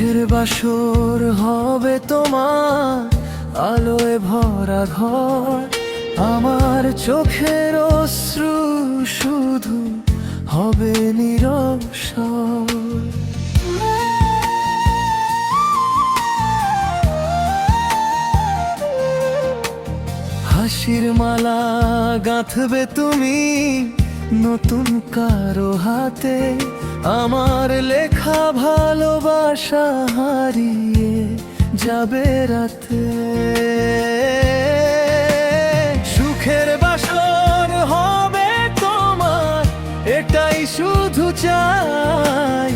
সুখের বাসর হবে তোমার, আলোয় ভরা ঘর। আমার চোখের অশ্রু শুধু হবে নীরব স্বর। হাসির মালা গাঁথবে তুমি নতুন কারো হাতে, আমার লেখা ভালোবাসা হারিয়ে যাবে রাতে। সুখের বাসর হবে তোমার, এটাই শুধু চাই।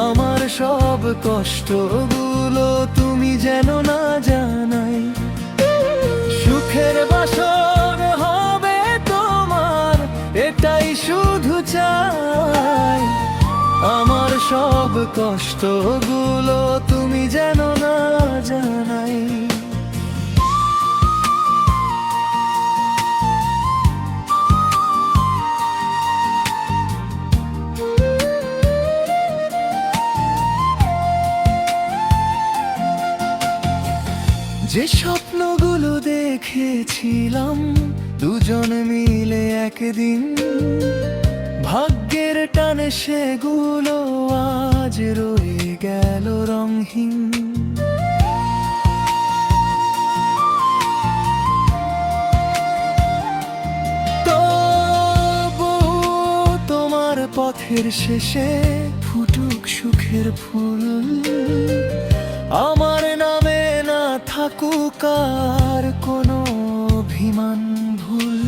আমার সব কষ্টগুলো তুমি যেন না জানাই। সুখের বাসর হবে তোমার, এটাই শুধু চাই। আমার সব কষ্টগুলো তুমি যেন না জানাই। যে স্বপ্নগুলো দেখেছিলাম দুজন মিলে একদিন, ভাগ্যের টানে সেগুলো আজ রয়ে গেল রংহীন। তবু তোমার পথের শেষে ফুটুক সুখের ফুল, আমার নামে না থাকুক আর কোনো অভিমান ভুল।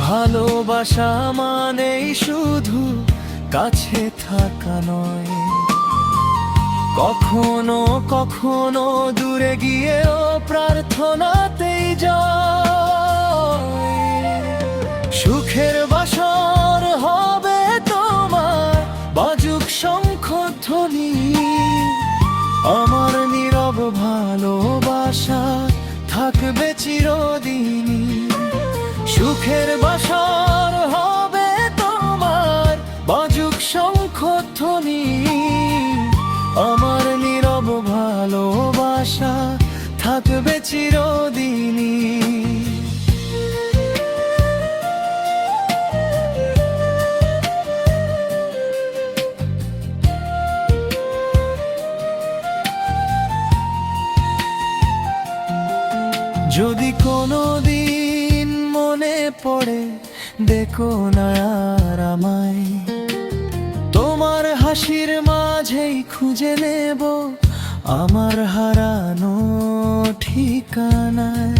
ভালোবাসা মানেই শুধু কাছে থাকা নয়, কখনো কখনো দূরে গিয়েও প্রার্থনাতেই জয়। সুখের বাসর হবে তোমার, বাজুক শঙ্খধ্বনি। আমার নীরব ভালোবাসা থাকবে চিরদিনই। সুখের বাসর হবে তোমার, বাজুক শঙ্খধ্বনি। আমার নীরব ভালোবাসা থাকবে চিরদিনই। যদি কোনো দিন মনে পড়ে দেখো না আর আমায়, তোমার হাসির মাঝেই খুঁজে নেব আমার হারানো ঠিকানায়।